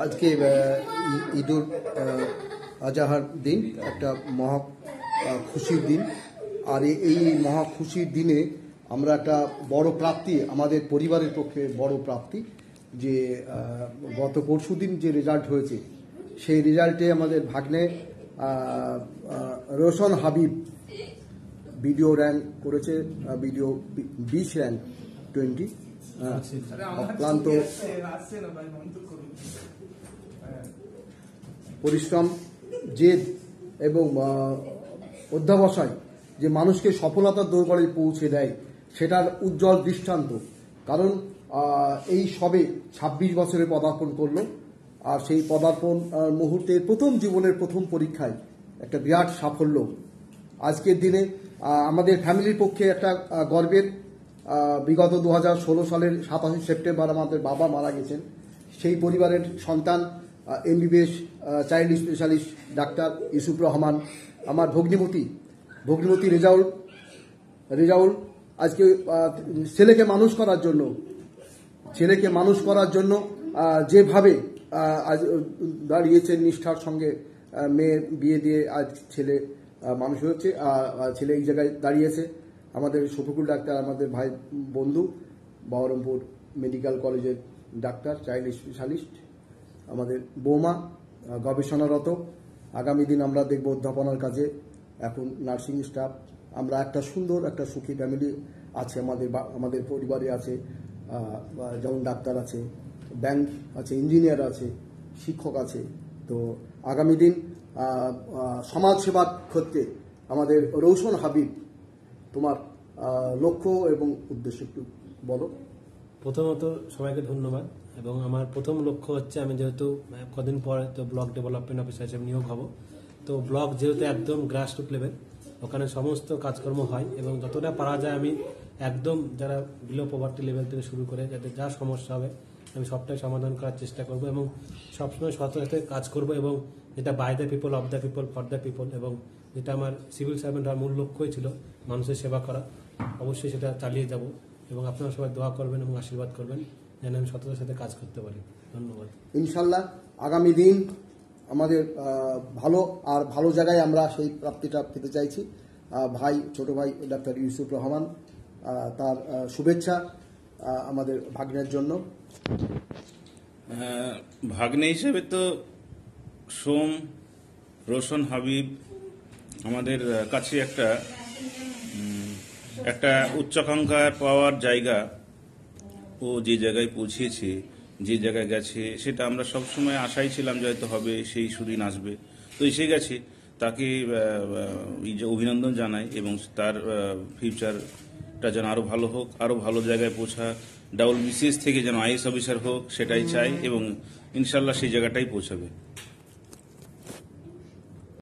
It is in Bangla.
আজকে ঈদুল আজহার দিন, একটা মহা খুশির দিন। আর এই মহা খুশির দিনে আমরা একটা বড় প্রাপ্তি, আমাদের পরিবারের পক্ষে বড় প্রাপ্তি, যে গত পরশু দিন যে রেজাল্ট হয়েছে, সেই রেজাল্টে আমাদের ভাগ্নে রোশন হাবিব ভিডিও র্যাঙ্ক করেছে, ভিডিও 20 র্যাঙ্ক 20। অক্লান্ত পরিশ্রম, জেদ এবং অধ্যবসায় যে মানুষকে সফলতার দরবারে পৌঁছে দেয়, সেটার উজ্জ্বল দৃষ্টান্ত। কারণ এই সবে 26 বছরে পদার্পণ করলো, আর সেই পদার্পণ মুহূর্তে জীবনের প্রথম পরীক্ষায় একটা বিরাট সাফল্য। আজকের দিনে আমাদের ফ্যামিলির পক্ষে একটা গর্বের, বিগত 2016 সালের 27 সেপ্টেম্বর আমাদের বাবা মারা গেছেন। সেই পরিবারের সন্তান MBBS child specialist doctor Yusuf Rahman, আমার ভগ্নিমতী রেজাউল আজকে ছেলেকে মানুষ করার জন্য যেভাবে আজ দাঁড়িয়েছে, নিষ্ঠার সঙ্গে মেয়ে বিয়ে দিয়ে আজ ছেলে মানুষ হচ্ছে, ছেলে এই জায়গায় দাঁড়িয়েছে। আমাদের শফিকুল ডাক্তার, আমাদের ভাই বন্ধু, বহরমপুর মেডিকেল কলেজের ডাক্তার চাইল্ড স্পেশালিস্ট, আমাদের বৌমা গবেষণারত। আগামী দিন আমরা দেখব অধ্যাপনার কাজে, এখন নার্সিং স্টাফ। আমরা একটা সুন্দর, একটা সুখী ফ্যামিলি আছে আমাদের পরিবারে আছে। যেমন ডাক্তার আছে, ব্যাংক আছে, ইঞ্জিনিয়ার আছে, শিক্ষক আছে। তো আগামী দিন সমাজসেবার ক্ষেত্রে আমাদের রৌশন হাবিব, তোমার লক্ষ্য এবং উদ্দেশ্য একটু বলো। প্রথমত সবাইকে ধন্যবাদ। এবং আমার প্রথম লক্ষ্য হচ্ছে, আমি যেহেতু কদিন পরে তো ব্লক ডেভেলপমেন্ট অফিসার হিসেবে নিয়োগ হব, তো ব্লক যেহেতু একদম গ্রাসরুট লেভেল, ওখানে সমস্ত কাজকর্ম হয় এবং যতটা পারা যায় আমি একদম যারা বিলো পভার্টি লেভেল থেকে শুরু করে যাতে যা সমস্যা হবে আমি সবটাই সমাধান করার চেষ্টা করব এবং সবসময় সাথে কাজ করব, এবং যেটা by the people, of the people, for the people, এবং যেটা আমার সিভিল সার্ভেন্ট হওয়ার মূল লক্ষ্যই ছিল মানুষের সেবা করা, অবশ্যই সেটা চালিয়ে যাব। এবং আপনারা সবাই দোয়া করবেন এবং আশীর্বাদ করবেন যেন আমি সততার সাথে কাজ করতে পারি। ধন্যবাদ। ইনশাল্লাহ আগামী দিন আমাদের ভালো জায়গায় আমরা সেই প্রাপ্তিটা পেতে চাইছি। ছোট ভাই ডাক্তার ইউসুফ রহমান, তার শুভেচ্ছা আমাদের ভাগ্নের জন্য। ভাগ্নে হিসেবে তো রোশন হাবিব আমাদের কাছে একটা উচ্চাকাঙ্ক্ষার পাওয়ার জায়গা। ও যে জায়গায় পৌঁছেছে, যে জায়গায় গেছে, সেটা আমরা সবসময় আশাই ছিলাম যে হয়তো হবে, সেই সুদিন আসবে। তো এসে গেছে, তাকে অভিনন্দন জানাই এবং তার ফিউচারটা যেন আরও ভালো হোক, আরও ভালো জায়গায় পৌঁছা, WBCS থেকে যেন IAS অফিসার হোক সেটাই চাই এবং ইনশাল্লাহ সেই জায়গাটাই পৌঁছাবে।